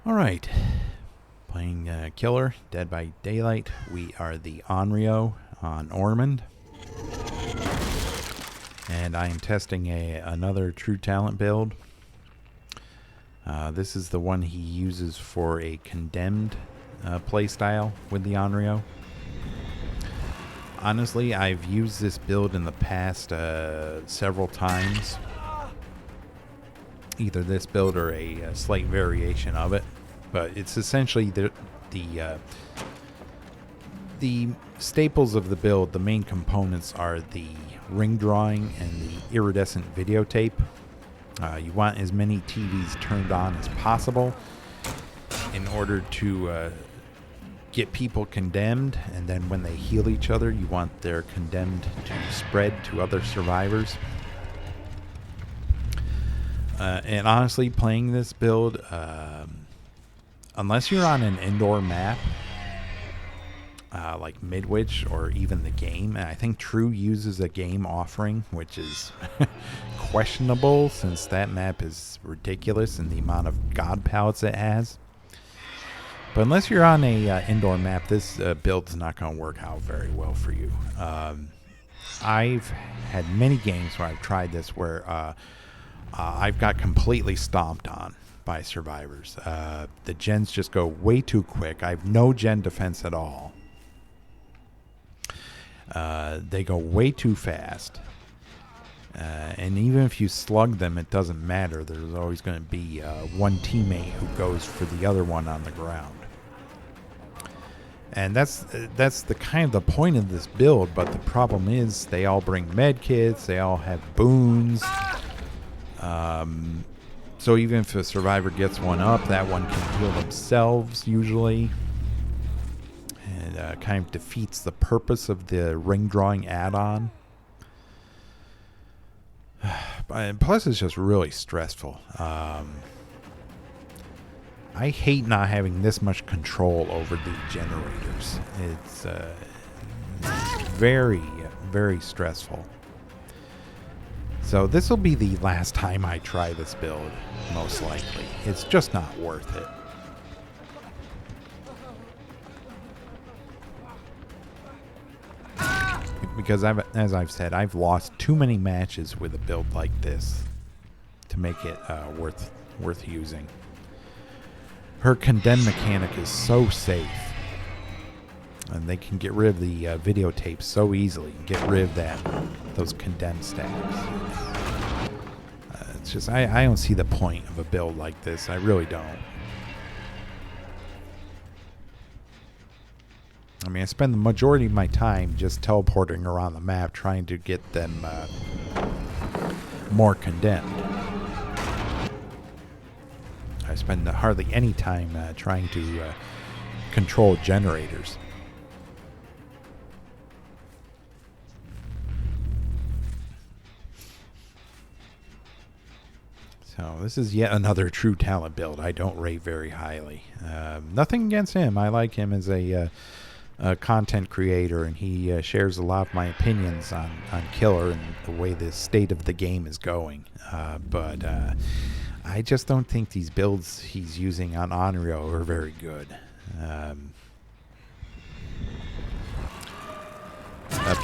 Alright, playing Killer, Dead by Daylight. We are the Onryo on Ormond. And I am testing another True Talent build. This is the one he uses for a condemned playstyle with the Onryo. Honestly, I've used this build in the past several times. Either this build or a slight variation of it. But it's essentially the staples of the build. The main components are the ring drawing and the iridescent videotape. You want as many TVs turned on as possible in order to get people condemned, and then when they heal each other, you want their condemned to spread to other survivors. And honestly, playing this build, unless you're on an indoor map, like Midwich or even the game, and I think True uses a game offering, which is questionable since that map is ridiculous in the amount of god palettes it has. But unless you're on a indoor map, this build's not going to work out very well for you. I've had many games where I've tried this where I've got completely stomped on by survivors. The gens just go way too quick. I have no gen defense at all. They go way too fast. And even if you slug them, it doesn't matter. There's always going to be one teammate who goes for the other one on the ground. And that's the kind of the point of this build, but the problem is they all bring med kits, they all have boons. So even if a survivor gets one up, that one can heal themselves usually. And kind of defeats the purpose of the ring drawing add-on. And plus it's just really stressful. I hate not having this much control over the generators. It's very, very stressful. So this will be the last time I try this build, most likely. It's just not worth it. Because as I've said, I've lost too many matches with a build like this to make it worth using. Her condemn mechanic is so safe, and they can get rid of the videotape so easily. Get rid of those condemned stacks. It's just I don't see the point of a build like this. I really don't. I mean, I spend the majority of my time just teleporting around the map trying to get them more condemned. I spend hardly any time trying to control generators. So this is yet another True Talent build I don't rate very highly. Nothing against him. I like him as a content creator, and he shares a lot of my opinions on Killer and the way the state of the game is going. But I just don't think these builds he's using on Onryo are very good.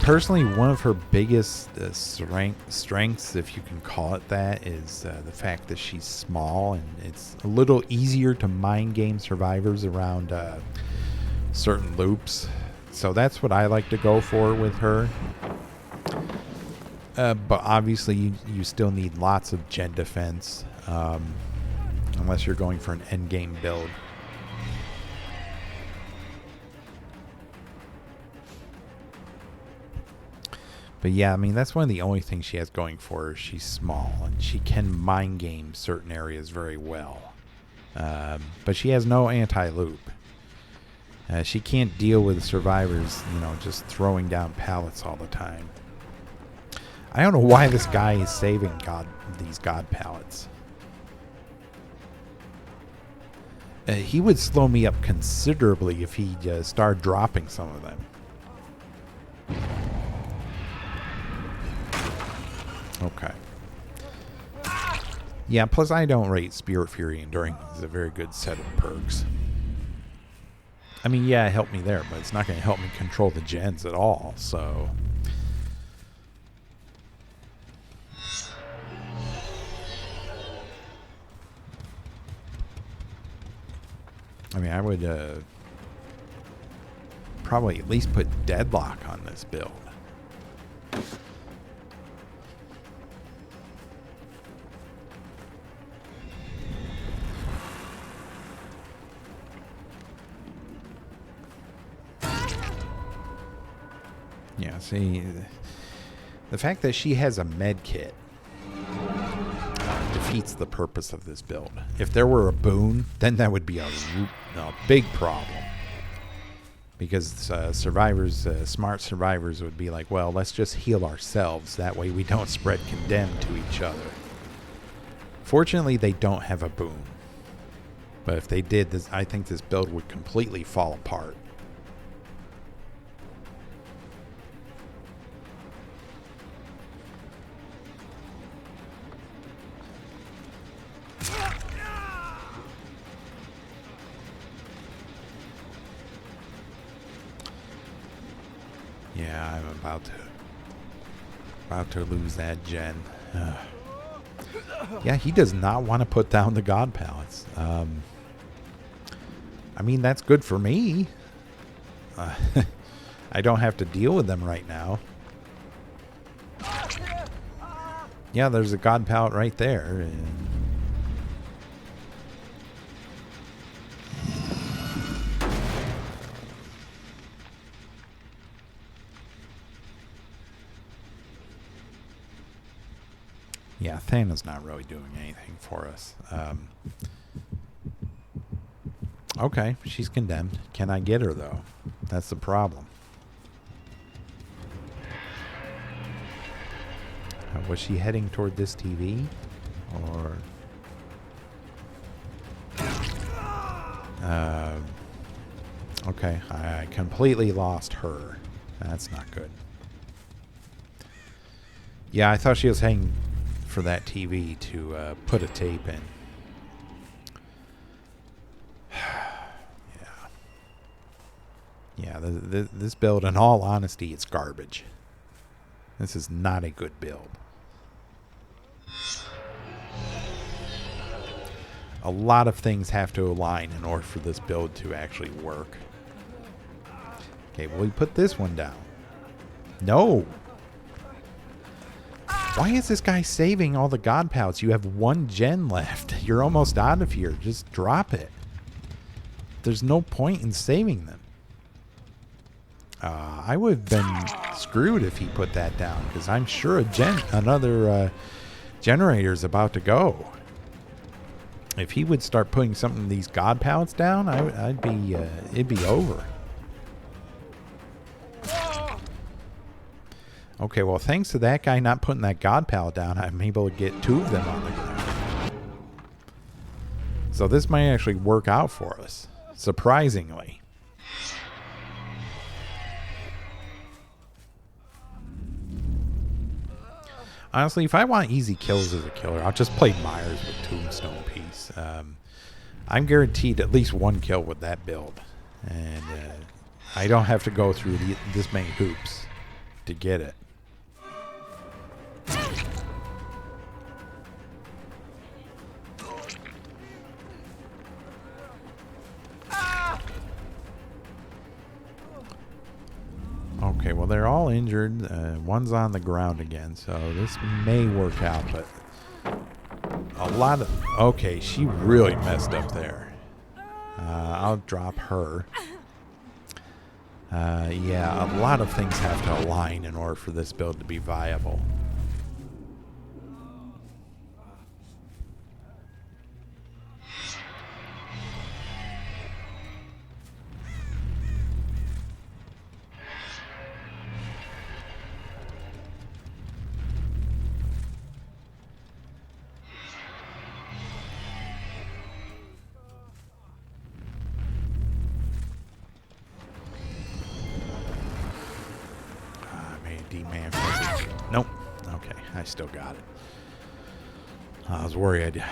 Personally, one of her biggest strengths, if you can call it that, is the fact that she's small, and it's a little easier to mind game survivors around certain loops. So that's what I like to go for with her. But obviously you still need lots of gen defense, unless you're going for an endgame build. But yeah, I mean, that's one of the only things she has going for her. She's small, and she can mind game certain areas very well. But she has no anti-loop. She can't deal with survivors, just throwing down pallets all the time. I don't know why this guy is saving these god pallets. He would slow me up considerably if he started dropping some of them. Okay. Yeah, plus I don't rate Spirit Fury Enduring. It's a very good set of perks. I mean, yeah, it helped me there, but it's not going to help me control the gens at all, so... I mean, I would probably at least put Deadlock on this build. Yeah, see, the fact that she has a med kit defeats the purpose of this build. If there were a boon, then that would be a big problem. Because smart survivors would be like, well, let's just heal ourselves. That way we don't spread condemn to each other. Fortunately, they don't have a boon. But if they did, I think this build would completely fall apart. Yeah, I'm about to lose that gen. Yeah, he does not want to put down the God Pallets. I mean, that's good for me. I don't have to deal with them right now. Yeah, there's a God Pallet right there. Yeah, Thanos not really doing anything for us. Okay, she's condemned. Can I get her, though? That's the problem. Was she heading toward this TV? Or... okay, I completely lost her. That's not good. Yeah, I thought she was heading for that TV to put a tape in. Yeah, this build, in all honesty, it's garbage. This is not a good build. A lot of things have to align in order for this build to actually work. Okay, well, we put this one down. No! Why is this guy saving all the God Pallets? You have one gen left. You're almost out of here. Just drop it. There's no point in saving them. I would have been screwed if he put that down, because I'm sure another generator's about to go. If he would start putting some of these God Pallets down, it'd be over. Okay, well, thanks to that guy not putting that God Pallet down, I'm able to get 2 of them on the ground. So this might actually work out for us, surprisingly. Honestly, if I want easy kills as a killer, I'll just play Myers with Tombstone Piece. I'm guaranteed at least 1 kill with that build. And I don't have to go through this many hoops to get it. Okay, well, they're all injured. One's on the ground again, so this may work out, but a lot of... Okay, she really messed up there. I'll drop her. Yeah, a lot of things have to align in order for this build to be viable. D-man. Nope. Okay, I still got it. I was worried.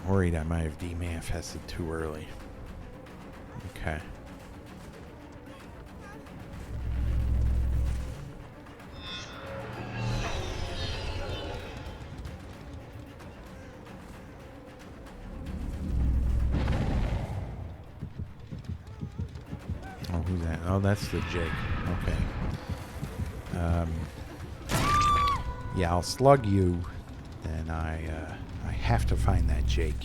Worried I might have demanifested too early. Okay. Oh, who's that? Oh, that's the Jake. Okay. Yeah, I'll slug you, and I have to find that Jake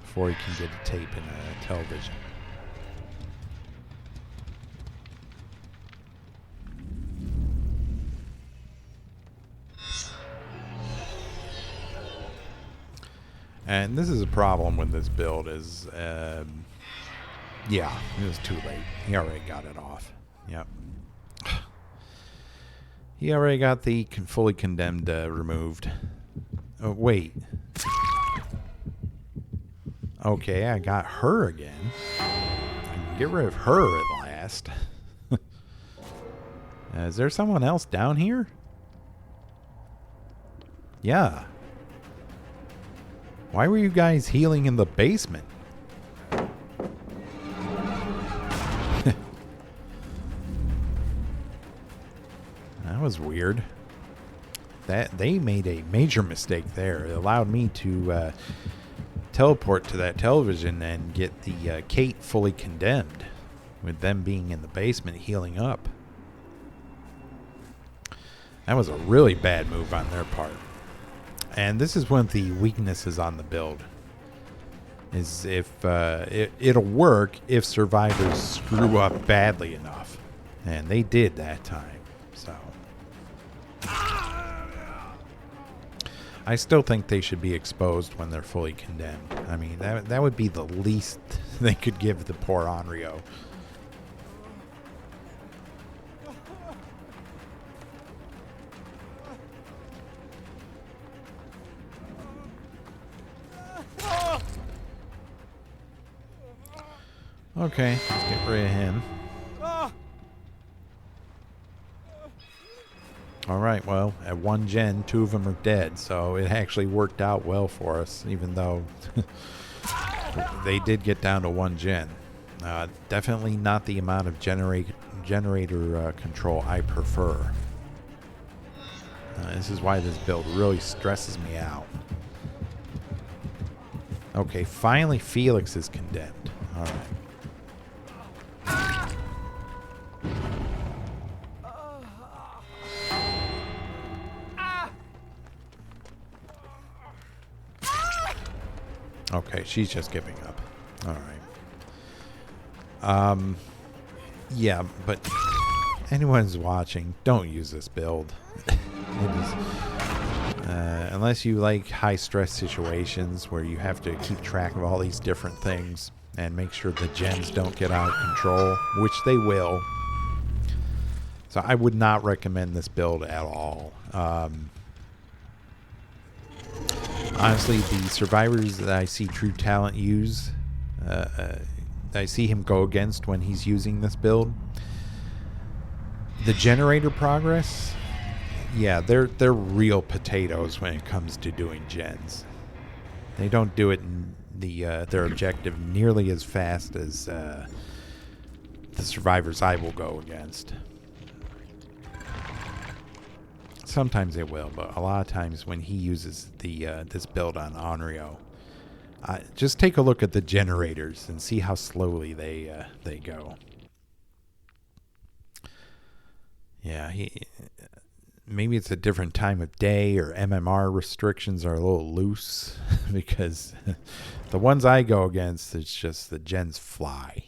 before he can get a tape and a television. And this is a problem with this build is, yeah, it was too late. He already got it off. Yep. He already got the fully condemned removed. Oh, wait. Okay, I got her again. I can get rid of her at last. Is there someone else down here? Yeah. Why were you guys healing in the basement? That was weird. That they made a major mistake there. It allowed me to teleport to that television and get the Kate fully condemned, with them being in the basement healing up. That was a really bad move on their part. And this is one of the weaknesses on the build. Is if it'll work if survivors screw up badly enough. And they did that time. So I still think they should be exposed when they're fully condemned. I mean, that would be the least they could give the poor Onryo. Okay, let's get rid of him. Alright, well, at 1 gen, 2 of them are dead, so it actually worked out well for us, even though they did get down to 1 gen. Definitely not the amount of generator control I prefer. This is why this build really stresses me out. Okay, finally Felix is condemned. Alright. Okay, she's just giving up. All right. Yeah, but anyone's watching, don't use this build. It is, unless you like high stress situations where you have to keep track of all these different things and make sure the gens don't get out of control, which they will. So I would not recommend this build at all. Honestly, the survivors that I see True Talent use, I see him go against when he's using this build. The generator progress, yeah, they're real potatoes when it comes to doing gens. They don't do it in their objective nearly as fast as the survivors I will go against. Sometimes it will, but a lot of times when he uses this build on Onryo, just take a look at the generators and see how slowly they go. Yeah, maybe it's a different time of day, or MMR restrictions are a little loose because the ones I go against, it's just the gens fly.